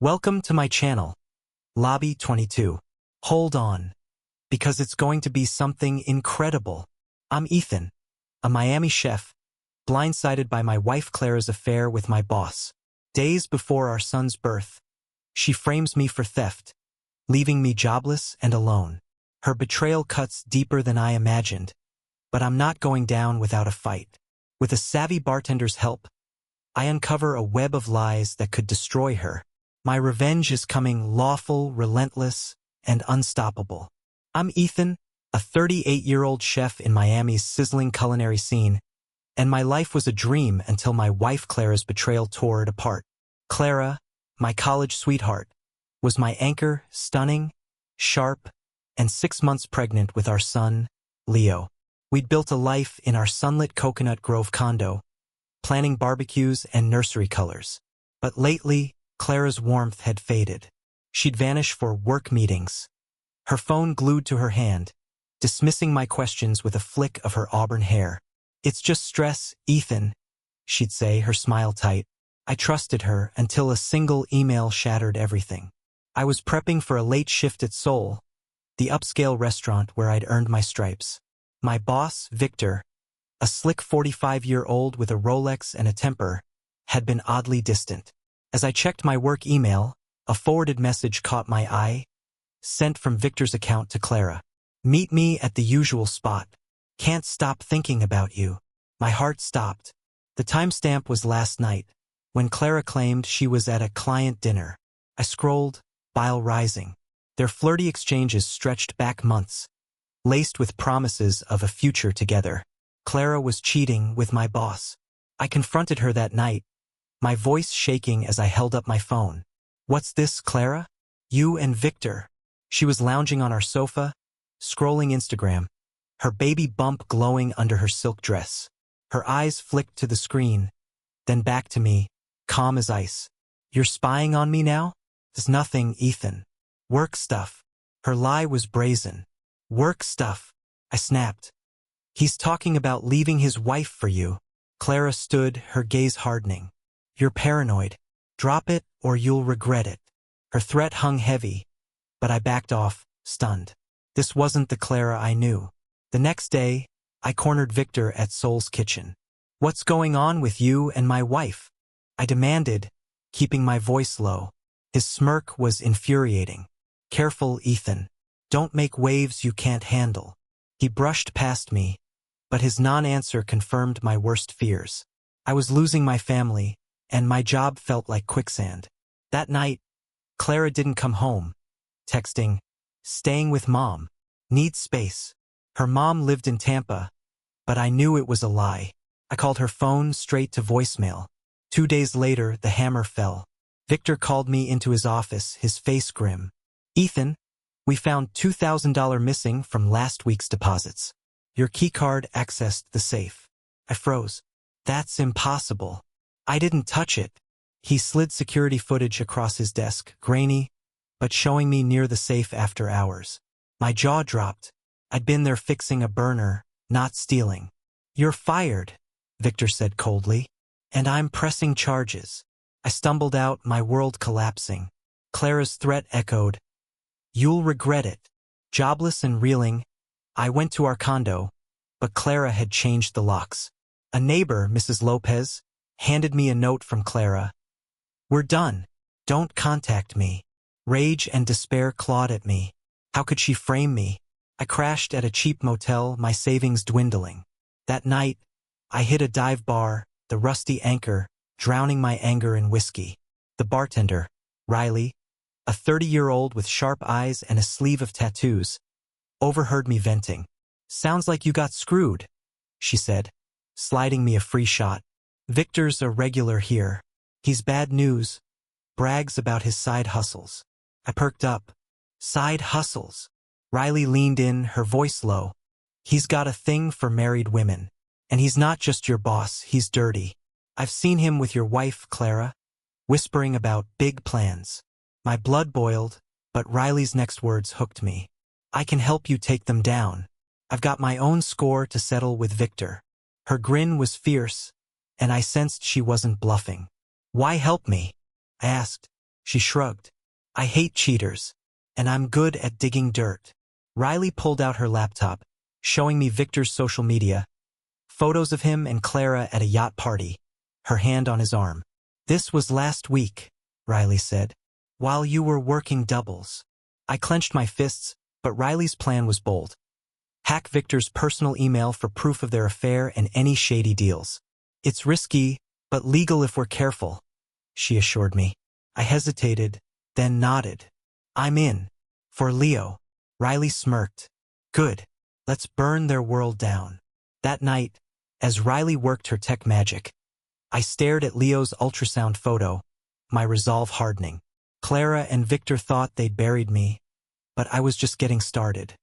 Welcome to my channel, Lobby 22. Hold on, because it's going to be something incredible. I'm Ethan, a Miami chef, blindsided by my wife Clara's affair with my boss. Days before our son's birth, she frames me for theft, leaving me jobless and alone. Her betrayal cuts deeper than I imagined, but I'm not going down without a fight. With a savvy bartender's help, I uncover a web of lies that could destroy her. My revenge is coming lawful, relentless, and unstoppable. I'm Ethan, a 38-year-old chef in Miami's sizzling culinary scene, and my life was a dream until my wife Clara's betrayal tore it apart. Clara, my college sweetheart, was my anchor, stunning, sharp, and 6 months pregnant with our son, Leo. We'd built a life in our sunlit Coconut Grove condo, planning barbecues and nursery colors. But lately, Clara's warmth had faded. She'd vanish for work meetings, her phone glued to her hand, dismissing my questions with a flick of her auburn hair. "It's just stress, Ethan," she'd say, her smile tight. I trusted her until a single email shattered everything. I was prepping for a late shift at Soul, the upscale restaurant where I'd earned my stripes. My boss, Victor, a slick 45-year-old with a Rolex and a temper, had been oddly distant. As I checked my work email, a forwarded message caught my eye, sent from Victor's account to Clara. "Meet me at the usual spot. Can't stop thinking about you." My heart stopped. The timestamp was last night, when Clara claimed she was at a client dinner. I scrolled, bile rising. Their flirty exchanges stretched back months, laced with promises of a future together. Clara was cheating with my boss. I confronted her that night, my voice shaking as I held up my phone. "What's this, Clara? You and Victor?" She was lounging on our sofa, scrolling Instagram, her baby bump glowing under her silk dress. Her eyes flicked to the screen, then back to me, calm as ice. "You're spying on me now?" "There's nothing, Ethan. Work stuff." Her lie was brazen. "Work stuff," I snapped. "He's talking about leaving his wife for you." Clara stood, her gaze hardening. "You're paranoid. Drop it or you'll regret it." Her threat hung heavy, but I backed off, stunned. This wasn't the Clara I knew. The next day, I cornered Victor at Soul's kitchen. "What's going on with you and my wife?" I demanded, keeping my voice low. His smirk was infuriating. "Careful, Ethan. Don't make waves you can't handle." He brushed past me, but his non-answer confirmed my worst fears. I was losing my family, and my job felt like quicksand. That night, Clara didn't come home, texting, "Staying with Mom. Need space." Her mom lived in Tampa, but I knew it was a lie. I called her phone straight to voicemail. 2 days later, the hammer fell. Victor called me into his office, his face grim. "Ethan, we found $2,000 missing from last week's deposits. Your keycard accessed the safe." I froze. "That's impossible. I didn't touch it." He slid security footage across his desk, grainy, but showing me near the safe after hours. My jaw dropped. I'd been there fixing a burner, not stealing. "You're fired," Victor said coldly. "And I'm pressing charges." I stumbled out, my world collapsing. Clara's threat echoed, "You'll regret it." Jobless and reeling, I went to our condo, but Clara had changed the locks. A neighbor, Mrs. Lopez, handed me a note from Clara. "We're done. Don't contact me." Rage and despair clawed at me. How could she frame me? I crashed at a cheap motel, my savings dwindling. That night, I hit a dive bar, the Rusty Anchor, drowning my anger in whiskey. The bartender, Riley, a 30-year-old with sharp eyes and a sleeve of tattoos, overheard me venting. "Sounds like you got screwed," she said, sliding me a free shot. "Victor's a regular here. He's bad news, brags about his side hustles." I perked up. "Side hustles?" Riley leaned in, her voice low. "He's got a thing for married women. And he's not just your boss, he's dirty. I've seen him with your wife, Clara, whispering about big plans." My blood boiled, but Riley's next words hooked me. "I can help you take them down. I've got my own score to settle with Victor." Her grin was fierce, and I sensed she wasn't bluffing. "Why help me?" I asked. She shrugged. I hate cheaters. And I'm good at digging dirt. Riley pulled out her laptop, showing me Victor's social media. Photos of him and Clara at a yacht party, her hand on his arm. This was last week, Riley said, while you were working doubles. I clenched my fists, but Riley's plan was bold. Hack Victor's personal email for proof of their affair and any shady deals. It's risky, but legal if we're careful, she assured me. I hesitated, then nodded. I'm in. For Leo. Riley smirked. Good. Let's burn their world down. That night, as Riley worked her tech magic, I stared at Leo's ultrasound photo, my resolve hardening. Clara and Victor thought they'd buried me, but I was just getting started.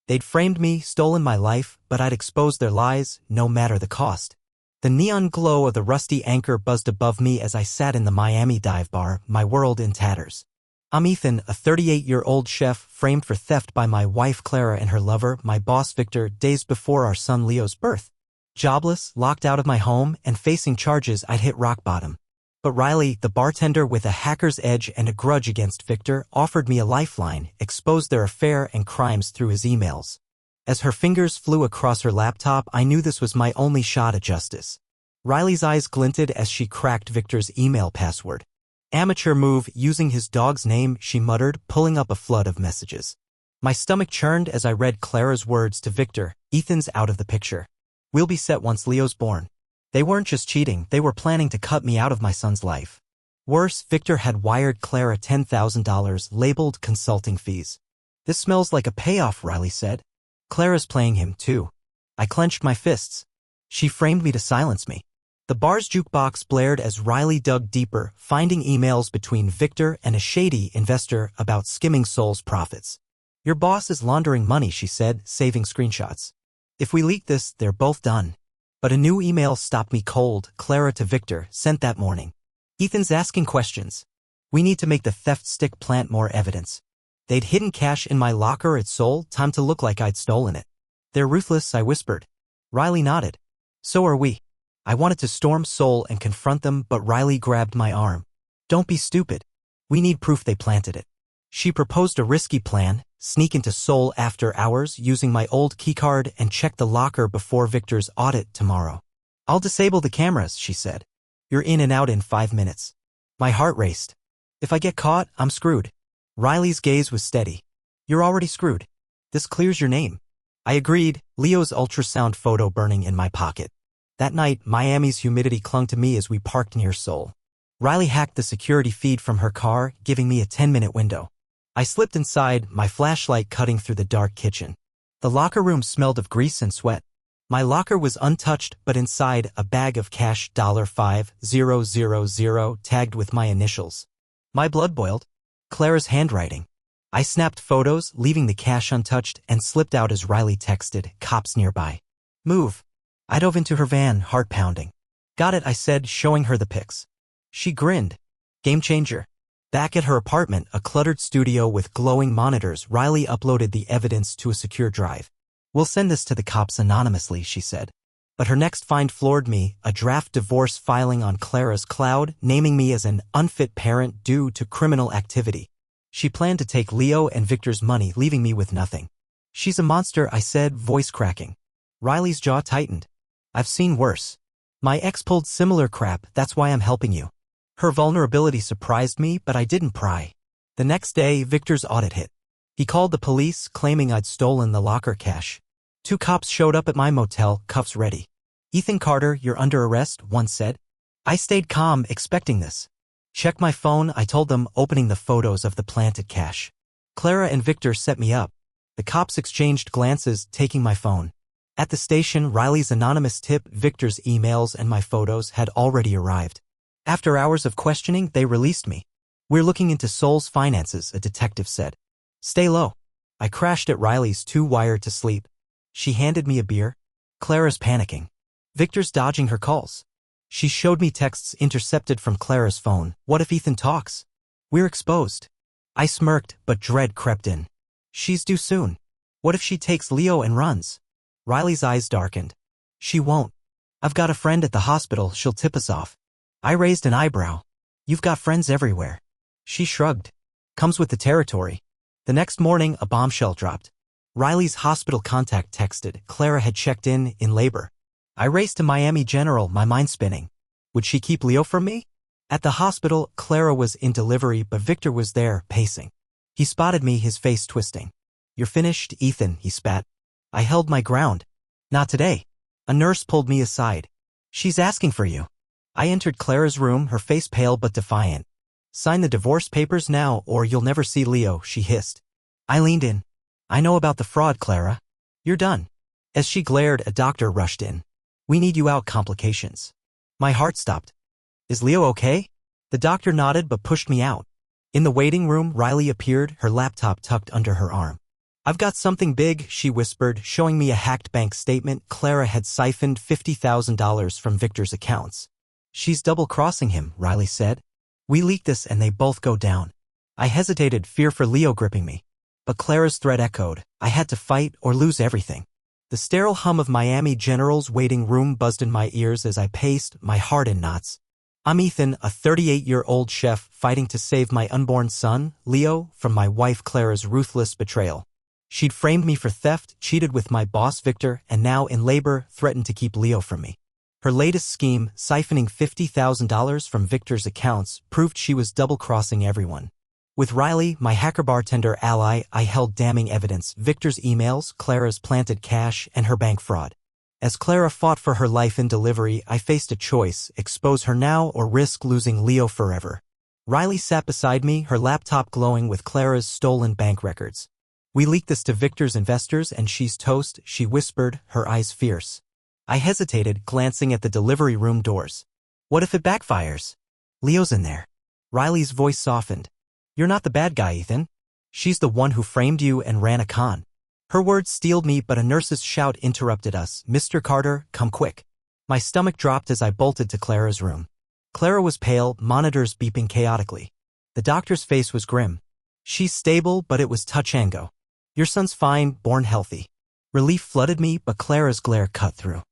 They'd framed me, stolen my life, but I'd exposed their lies, no matter the cost. The neon glow of the rusty anchor buzzed above me as I sat in the Miami dive bar, my world in tatters. I'm Ethan, a 38-year-old chef framed for theft by my wife Clara and her lover, my boss Victor, days before our son Leo's birth. Jobless, locked out of my home, and facing charges, I'd hit rock bottom. But Riley, the bartender with a hacker's edge and a grudge against Victor, offered me a lifeline, exposed their affair and crimes through his emails. As her fingers flew across her laptop, I knew this was my only shot at justice. Riley's eyes glinted as she cracked Victor's email password. Amateur move, using his dog's name, she muttered, pulling up a flood of messages. My stomach churned as I read Clara's words to Victor. Ethan's out of the picture. We'll be set once Leo's born. They weren't just cheating, they were planning to cut me out of my son's life. Worse, Victor had wired Clara $10,000 labeled consulting fees. This smells like a payoff, Riley said. Clara's playing him, too. I clenched my fists. She framed me to silence me. The bar's jukebox blared as Riley dug deeper, finding emails between Victor and a shady investor about skimming Soul's profits. Your boss is laundering money, she said, saving screenshots. If we leak this, they're both done. But a new email stopped me cold, Clara to Victor, sent that morning. Ethan's asking questions. We need to make the theft stick, plant more evidence. They'd hidden cash in my locker at Soul, time to look like I'd stolen it. They're ruthless, I whispered. Riley nodded. So are we. I wanted to storm Soul and confront them, but Riley grabbed my arm. Don't be stupid. We need proof they planted it. She proposed a risky plan, sneak into Soul after hours using my old keycard and check the locker before Victor's audit tomorrow. I'll disable the cameras, she said. You're in and out in 5 minutes. My heart raced. If I get caught, I'm screwed. Riley's gaze was steady. You're already screwed. This clears your name. I agreed, Leo's ultrasound photo burning in my pocket. That night, Miami's humidity clung to me as we parked near Soul. Riley hacked the security feed from her car, giving me a 10-minute window. I slipped inside, my flashlight cutting through the dark kitchen. The locker room smelled of grease and sweat. My locker was untouched, but inside, a bag of cash $5,000 tagged with my initials. My blood boiled. Clara's handwriting. I snapped photos, leaving the cash untouched, and slipped out as Riley texted, cops nearby. Move. I dove into her van, heart pounding. Got it, I said, showing her the pics. She grinned. Game changer. Back at her apartment, a cluttered studio with glowing monitors, Riley uploaded the evidence to a secure drive. We'll send this to the cops anonymously, she said. But her next find floored me, a draft divorce filing on Clara's cloud, naming me as an unfit parent due to criminal activity. She planned to take Leo and Victor's money, leaving me with nothing. She's a monster, I said, voice cracking. Riley's jaw tightened. I've seen worse. My ex pulled similar crap, that's why I'm helping you. Her vulnerability surprised me, but I didn't pry. The next day, Victor's audit hit. He called the police, claiming I'd stolen the locker cash. 2 cops showed up at my motel, cuffs ready. Ethan Carter, you're under arrest, one said. I stayed calm, expecting this. Check my phone, I told them, opening the photos of the planted cash. Clara and Victor set me up. The cops exchanged glances, taking my phone. At the station, Riley's anonymous tip, Victor's emails, and my photos had already arrived. After hours of questioning, they released me. We're looking into Soul's finances, a detective said. Stay low. I crashed at Riley's, too wired to sleep. She handed me a beer. Clara's panicking. Victor's dodging her calls. She showed me texts intercepted from Clara's phone. What if Ethan talks? We're exposed. I smirked, but dread crept in. She's due soon. What if she takes Leo and runs? Riley's eyes darkened. She won't. I've got a friend at the hospital, she'll tip us off. I raised an eyebrow. You've got friends everywhere. She shrugged. Comes with the territory. The next morning, a bombshell dropped. Riley's hospital contact texted Clara had checked in labor. I raced to Miami General, my mind spinning. Would she keep Leo from me? At the hospital, Clara was in delivery, but Victor was there, pacing. He spotted me, his face twisting. You're finished, Ethan, he spat. I held my ground. Not today. A nurse pulled me aside. She's asking for you. I entered Clara's room, her face pale but defiant. Sign the divorce papers now or you'll never see Leo, she hissed. I leaned in. I know about the fraud, Clara. You're done. As she glared, a doctor rushed in. We need you out, complications. My heart stopped. Is Leo okay? The doctor nodded but pushed me out. In the waiting room, Riley appeared, her laptop tucked under her arm. I've got something big, she whispered, showing me a hacked bank statement. Clara had siphoned $50,000 from Victor's accounts. She's double-crossing him, Riley said. We leak this and they both go down. I hesitated, fear for Leo gripping me. But Clara's threat echoed. I had to fight or lose everything. The sterile hum of Miami General's waiting room buzzed in my ears as I paced, my heart in knots. I'm Ethan, a 38-year-old chef fighting to save my unborn son, Leo, from my wife Clara's ruthless betrayal. She'd framed me for theft, cheated with my boss Victor, and now in labor threatened to keep Leo from me. Her latest scheme, siphoning $50,000 from Victor's accounts, proved she was double-crossing everyone. With Riley, my hacker bartender ally, I held damning evidence: Victor's emails, Clara's planted cash, and her bank fraud. As Clara fought for her life in delivery, I faced a choice: expose her now or risk losing Leo forever. Riley sat beside me, her laptop glowing with Clara's stolen bank records. We leaked this to Victor's investors and she's toast, she whispered, her eyes fierce. I hesitated, glancing at the delivery room doors. What if it backfires? Leo's in there. Riley's voice softened. You're not the bad guy, Ethan. She's the one who framed you and ran a con. Her words steeled me, but a nurse's shout interrupted us. Mr. Carter, come quick. My stomach dropped as I bolted to Clara's room. Clara was pale, monitors beeping chaotically. The doctor's face was grim. She's stable, but it was touch and go. Your son's fine, born healthy. Relief flooded me, but Clara's glare cut through.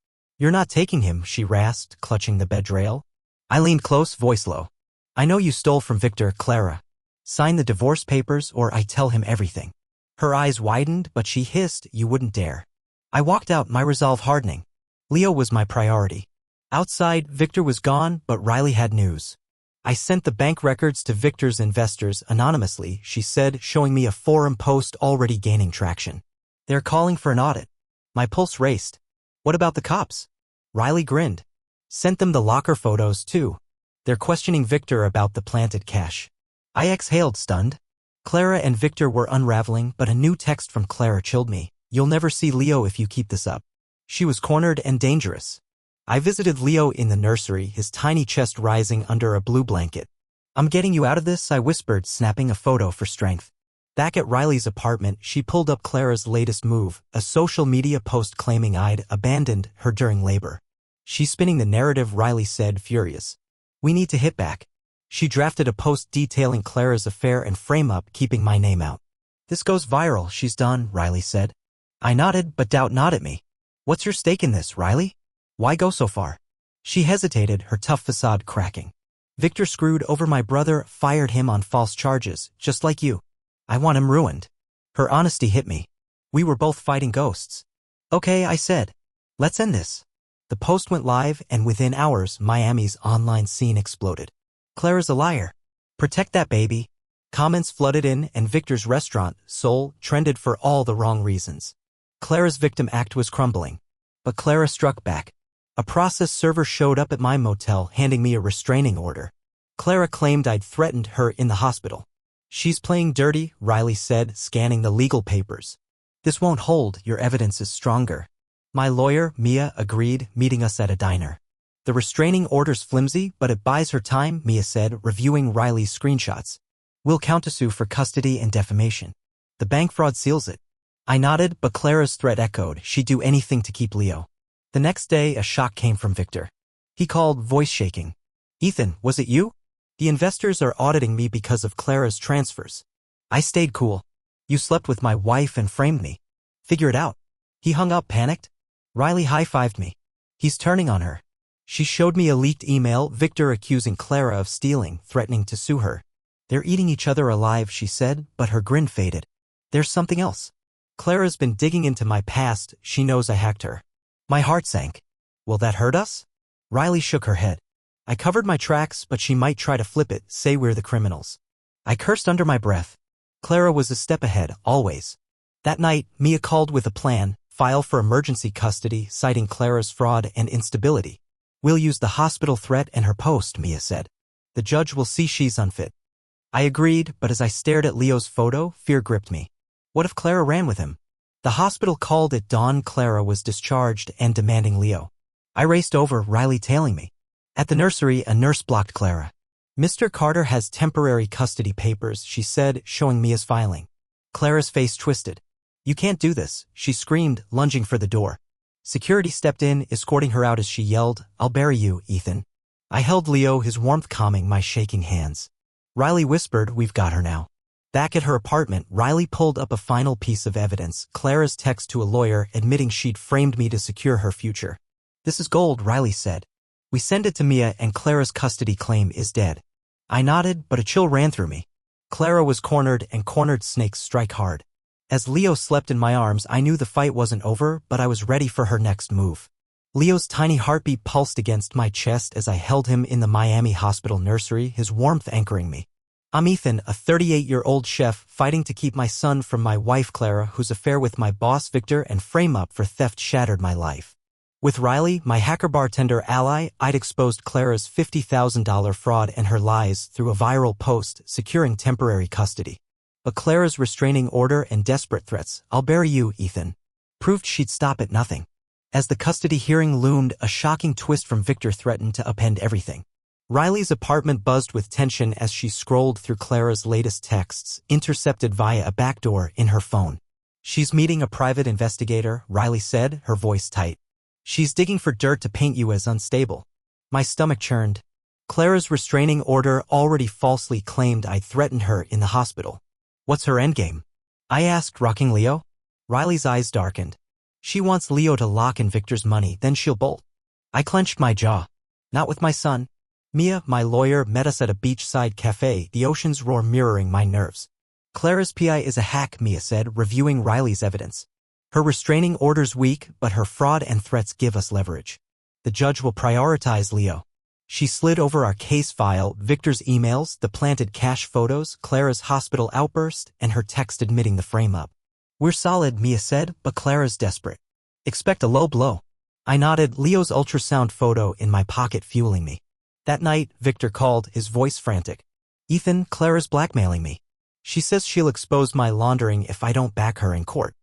You're not taking him, she rasped, clutching the bed rail. I leaned close, voice low. I know you stole from Victor, Clara. Sign the divorce papers or I tell him everything. Her eyes widened, but she hissed, you wouldn't dare. I walked out, my resolve hardening. Leo was my priority. Outside, Victor was gone, but Riley had news. I sent the bank records to Victor's investors anonymously, she said, showing me a forum post already gaining traction. They're calling for an audit. My pulse raced. What about the cops? Riley grinned. Sent them the locker photos, too. They're questioning Victor about the planted cash. I exhaled, stunned. Clara and Victor were unraveling, but a new text from Clara chilled me. You'll never see Leo if you keep this up. She was cornered and dangerous. I visited Leo in the nursery, his tiny chest rising under a blue blanket. I'm getting you out of this, I whispered, snapping a photo for strength. Back at Riley's apartment, she pulled up Clara's latest move, a social media post claiming I'd abandoned her during labor. She's spinning the narrative, Riley said, furious. We need to hit back. She drafted a post detailing Clara's affair and frame up, keeping my name out. This goes viral, she's done, Riley said. I nodded, but doubt not at me. What's your stake in this, Riley? Why go so far? She hesitated, her tough facade cracking. Victor screwed over my brother, fired him on false charges, just like you. I want him ruined. Her honesty hit me. We were both fighting ghosts. Okay, I said. Let's end this. The post went live, and within hours, Miami's online scene exploded. Clara's a liar. Protect that baby. Comments flooded in, and Victor's restaurant, Soul, trended for all the wrong reasons. Clara's victim act was crumbling. But Clara struck back. A process server showed up at my motel, handing me a restraining order. Clara claimed I'd threatened her in the hospital. She's playing dirty, Riley said, scanning the legal papers. This won't hold, your evidence is stronger. My lawyer, Mia, agreed, meeting us at a diner. The restraining order's flimsy, but it buys her time, Mia said, reviewing Riley's screenshots. We'll countersue for custody and defamation. The bank fraud seals it. I nodded, but Clara's threat echoed. She'd do anything to keep Leo. The next day, a shock came from Victor. He called, voice shaking. Ethan, was it you? The investors are auditing me because of Clara's transfers. I stayed cool. You slept with my wife and framed me. Figure it out. He hung up, panicked. Riley high-fived me. He's turning on her. She showed me a leaked email, Victor accusing Clara of stealing, threatening to sue her. They're eating each other alive, she said, but her grin faded. There's something else. Clara's been digging into my past, she knows I hacked her. My heart sank. Will that hurt us? Riley shook her head. I covered my tracks, but she might try to flip it, say we're the criminals. I cursed under my breath. Clara was a step ahead, always. That night, Mia called with a plan, file for emergency custody, citing Clara's fraud and instability. We'll use the hospital threat and her post, Mia said. The judge will see she's unfit. I agreed, but as I stared at Leo's photo, fear gripped me. What if Clara ran with him? The hospital called at dawn. Clara was discharged and demanding Leo. I raced over, Riley tailing me. At the nursery, a nurse blocked Clara. Mr. Carter has temporary custody papers, she said, showing Mia's filing. Clara's face twisted. You can't do this, she screamed, lunging for the door. Security stepped in, escorting her out as she yelled, I'll bury you, Ethan. I held Leo, his warmth calming my shaking hands. Riley whispered, we've got her now. Back at her apartment, Riley pulled up a final piece of evidence, Clara's text to a lawyer admitting she'd framed me to secure her future. This is gold, Riley said. We send it to Mia and Clara's custody claim is dead. I nodded, but a chill ran through me. Clara was cornered, and cornered snakes strike hard. As Leo slept in my arms, I knew the fight wasn't over, but I was ready for her next move. Leo's tiny heartbeat pulsed against my chest as I held him in the Miami hospital nursery, his warmth anchoring me. I'm Ethan, a 38-year-old chef fighting to keep my son from my wife Clara, whose affair with my boss Victor and frame-up for theft shattered my life. With Riley, my hacker bartender ally, I'd exposed Clara's $50,000 fraud and her lies through a viral post securing temporary custody. But Clara's restraining order and desperate threats, I'll bury you, Ethan, proved she'd stop at nothing. As the custody hearing loomed, a shocking twist from Victor threatened to upend everything. Riley's apartment buzzed with tension as she scrolled through Clara's latest texts, intercepted via a backdoor in her phone. She's meeting a private investigator, Riley said, her voice tight. She's digging for dirt to paint you as unstable. My stomach churned. Clara's restraining order already falsely claimed I'd threatened her in the hospital. What's her endgame? I asked, rocking Leo. Riley's eyes darkened. She wants Leo to lock in Victor's money, then she'll bolt. I clenched my jaw. Not with my son. Mia, my lawyer, met us at a beachside cafe, the ocean's roar mirroring my nerves. Clara's PI is a hack, Mia said, reviewing Riley's evidence. Her restraining order's weak, but her fraud and threats give us leverage. The judge will prioritize Leo. She slid over our case file, Victor's emails, the planted cash photos, Clara's hospital outburst, and her text admitting the frame-up. We're solid, Mia said, but Clara's desperate. Expect a low blow. I nodded, Leo's ultrasound photo in my pocket fueling me. That night, Victor called, his voice frantic. Ethan, Clara's blackmailing me. She says she'll expose my laundering if I don't back her in court.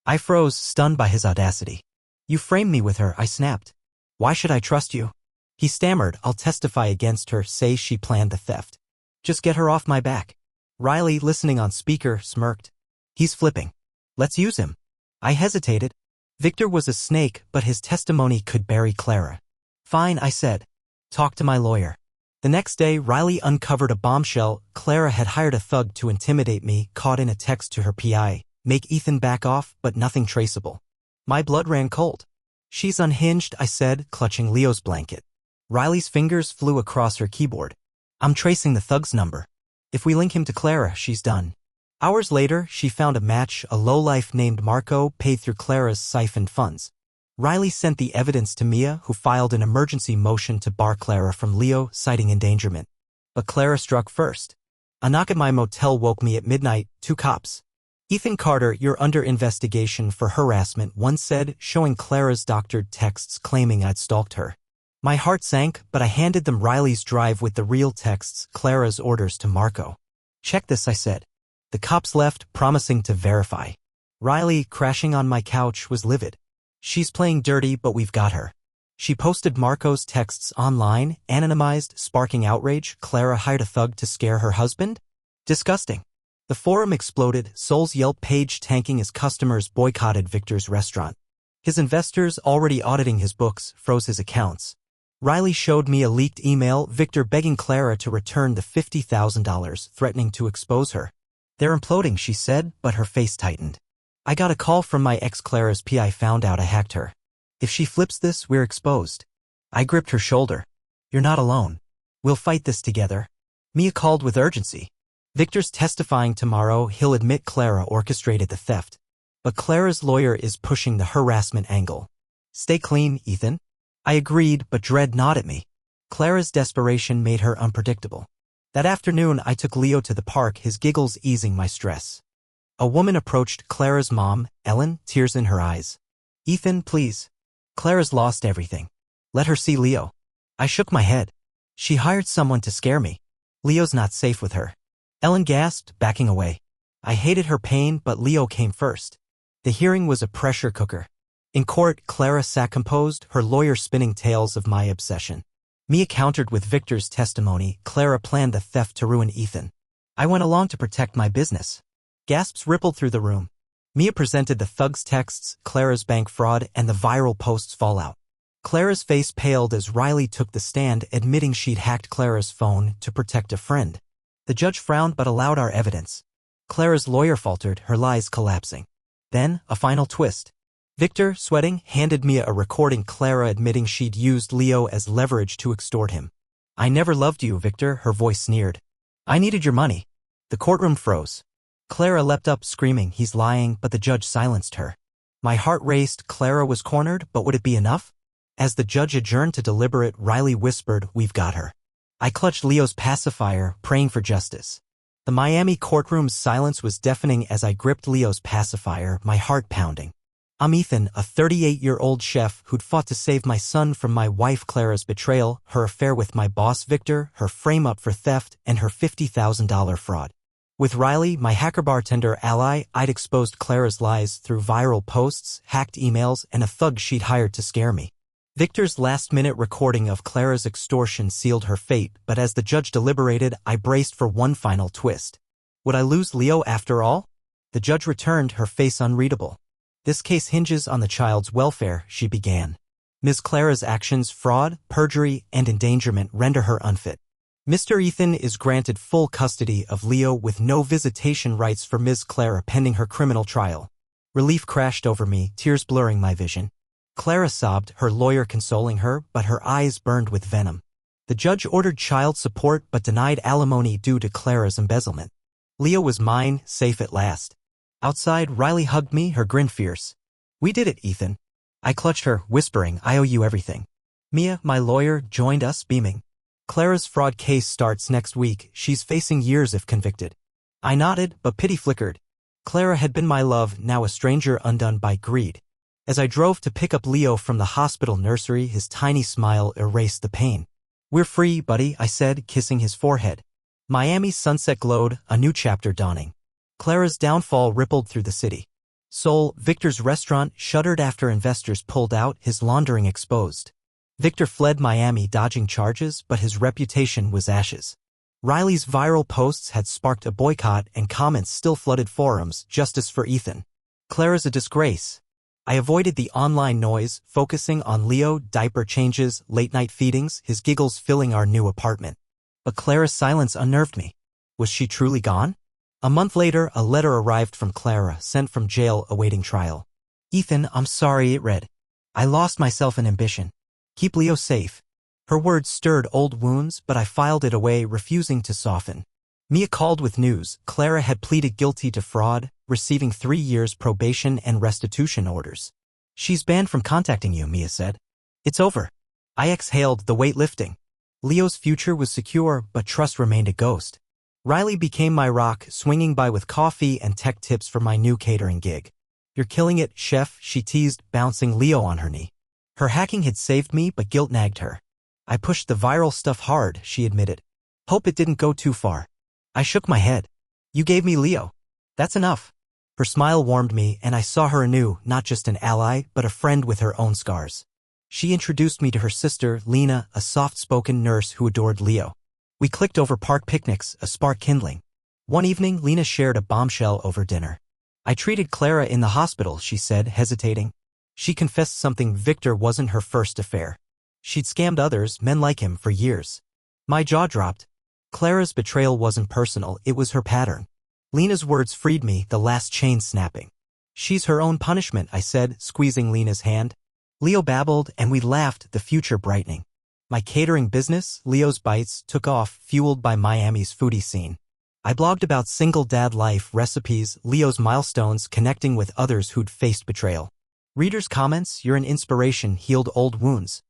I froze, stunned by his audacity. You framed me with her, I snapped. Why should I trust you? He stammered, I'll testify against her, say she planned the theft. Just get her off my back. Riley, listening on speaker, smirked. He's flipping. Let's use him. I hesitated. Victor was a snake, but his testimony could bury Clara. Fine, I said. Talk to my lawyer. The next day, Riley uncovered a bombshell. Clara had hired a thug to intimidate me, caught in a text to her PI. Make Ethan back off, but nothing traceable. My blood ran cold. She's unhinged, I said, clutching Leo's blanket. Riley's fingers flew across her keyboard. I'm tracing the thug's number. If we link him to Clara, she's done. Hours later, she found a match, a lowlife named Marco, paid through Clara's siphoned funds. Riley sent the evidence to Mia, who filed an emergency motion to bar Clara from Leo, citing endangerment. But Clara struck first. A knock at my motel woke me at midnight, 2 cops. Ethan Carter, you're under investigation for harassment, one said, showing Clara's doctored texts claiming I'd stalked her. My heart sank, but I handed them Riley's drive with the real texts, Clara's orders to Marco. Check this, I said. The cops left, promising to verify. Riley, crashing on my couch, was livid. She's playing dirty, but we've got her. She posted Marco's texts online, anonymized, sparking outrage. Clara hired a thug to scare her husband? Disgusting. The forum exploded, Soul's Yelp page tanking as customers boycotted Victor's restaurant. His investors, already auditing his books, froze his accounts. Riley showed me a leaked email, Victor begging Clara to return the $50,000, threatening to expose her. They're imploding, she said, but her face tightened. I got a call from my ex. Clara's PI found out I hacked her. If she flips this, we're exposed. I gripped her shoulder. You're not alone. We'll fight this together. Mia called with urgency. Victor's testifying tomorrow. He'll admit Clara orchestrated the theft. But Clara's lawyer is pushing the harassment angle. Stay clean, Ethan. I agreed, but Dredd nodded at me. Clara's desperation made her unpredictable. That afternoon I took Leo to the park, his giggles easing my stress. A woman approached Clara's mom, Ellen, tears in her eyes. Ethan, please. Clara's lost everything. Let her see Leo. I shook my head. She hired someone to scare me. Leo's not safe with her. Ellen gasped, backing away. I hated her pain, but Leo came first. The hearing was a pressure cooker. In court, Clara sat composed, her lawyer spinning tales of my obsession. Mia countered with Victor's testimony. Clara planned the theft to ruin Ethan. I went along to protect my business. Gasps rippled through the room. Mia presented the thug's texts, Clara's bank fraud, and the viral post's fallout. Clara's face paled as Riley took the stand, admitting she'd hacked Clara's phone to protect a friend. The judge frowned but allowed our evidence. Clara's lawyer faltered, her lies collapsing. Then, a final twist. Victor, sweating, handed Mia a recording, Clara admitting she'd used Leo as leverage to extort him. I never loved you, Victor, her voice sneered. I needed your money. The courtroom froze. Clara leapt up, screaming, he's lying, but the judge silenced her. My heart raced. Clara was cornered, but would it be enough? As the judge adjourned to deliberate, Riley whispered, we've got her. I clutched Leo's pacifier, praying for justice. The Miami courtroom's silence was deafening as I gripped Leo's pacifier, my heart pounding. I'm Ethan, a 38-year-old chef who'd fought to save my son from my wife Clara's betrayal, her affair with my boss Victor, her frame-up for theft, and her $50,000 fraud. With Riley, my hacker bartender ally, I'd exposed Clara's lies through viral posts, hacked emails, and a thug she'd hired to scare me. Victor's last-minute recording of Clara's extortion sealed her fate, but as the judge deliberated, I braced for one final twist. Would I lose Leo after all? The judge returned, her face unreadable. This case hinges on the child's welfare, she began. Ms. Clara's actions, fraud, perjury, and endangerment render her unfit. Mr. Ethan is granted full custody of Leo with no visitation rights for Ms. Clara pending her criminal trial. Relief crashed over me, tears blurring my vision. Clara sobbed, her lawyer consoling her, but her eyes burned with venom. The judge ordered child support but denied alimony due to Clara's embezzlement. Leo was mine, safe at last. Outside, Riley hugged me, her grin fierce. We did it, Ethan. I clutched her, whispering, I owe you everything. Mia, my lawyer, joined us, beaming. Clara's fraud case starts next week. She's facing years if convicted. I nodded, but pity flickered. Clara had been my love, now a stranger undone by greed. As I drove to pick up Leo from the hospital nursery, his tiny smile erased the pain. We're free, buddy, I said, kissing his forehead. Miami's sunset glowed, a new chapter dawning. Clara's downfall rippled through the city. Seoul, Victor's restaurant, shuttered after investors pulled out, his laundering exposed. Victor fled Miami dodging charges, but his reputation was ashes. Riley's viral posts had sparked a boycott and comments still flooded forums, justice for Ethan. Clara's a disgrace. I avoided the online noise, focusing on Leo, diaper changes, late-night feedings, his giggles filling our new apartment. But Clara's silence unnerved me. Was she truly gone? A month later, a letter arrived from Clara, sent from jail awaiting trial. Ethan, I'm sorry, it read. I lost myself in ambition. Keep Leo safe. Her words stirred old wounds, but I filed it away, refusing to soften. Mia called with news. Clara had pleaded guilty to fraud, receiving 3 years probation and restitution orders. She's banned from contacting you, Mia said. It's over. I exhaled, the weight lifting. Leo's future was secure, but trust remained a ghost. Riley became my rock, swinging by with coffee and tech tips for my new catering gig. You're killing it, chef, she teased, bouncing Leo on her knee. Her hacking had saved me, but guilt nagged her. I pushed the viral stuff hard, she admitted. Hope it didn't go too far. I shook my head. You gave me Leo. That's enough. Her smile warmed me, and I saw her anew, not just an ally, but a friend with her own scars. She introduced me to her sister, Lena, a soft-spoken nurse who adored Leo. We clicked over park picnics, a spark kindling. One evening, Lena shared a bombshell over dinner. I treated Clara in the hospital, she said, hesitating. She confessed something. Victor wasn't her first affair. She'd scammed others, men like him, for years. My jaw dropped. Clara's betrayal wasn't personal, it was her pattern. Lena's words freed me, the last chain snapping. She's her own punishment, I said, squeezing Lena's hand. Leo babbled, and we laughed, the future brightening. My catering business, Leo's Bites, took off, fueled by Miami's foodie scene. I blogged about single dad life, recipes, Leo's milestones, connecting with others who'd faced betrayal. Readers' comments, "You're an inspiration, healed old wounds."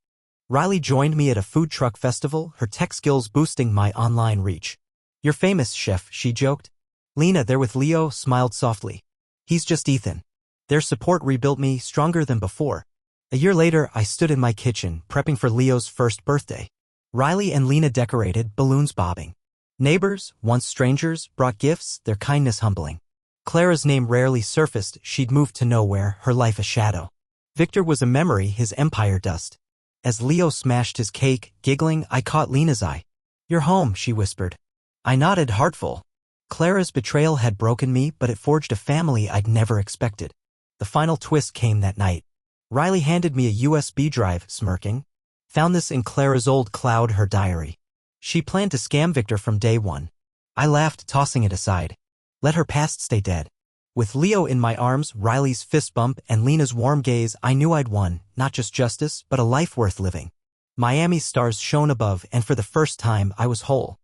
Riley joined me at a food truck festival, her tech skills boosting my online reach. "You're famous, chef," she joked. Lena, there with Leo, smiled softly. "He's just Ethan." Their support rebuilt me, stronger than before. A year later, I stood in my kitchen, prepping for Leo's first birthday. Riley and Lena decorated, balloons bobbing. Neighbors, once strangers, brought gifts, their kindness humbling. Clara's name rarely surfaced, she'd moved to nowhere, her life a shadow. Victor was a memory, his empire dust. As Leo smashed his cake, giggling, I caught Lena's eye. "You're home," she whispered. I nodded, heartful. Clara's betrayal had broken me, but it forged a family I'd never expected. The final twist came that night. Riley handed me a USB drive, smirking. "Found this in Clara's old cloud," her diary. She planned to scam Victor from day one. I laughed, tossing it aside. Let her past stay dead. With Leo in my arms, Riley's fist bump, and Lena's warm gaze, I knew I'd won, not just justice, but a life worth living. Miami's stars shone above, and for the first time, I was whole.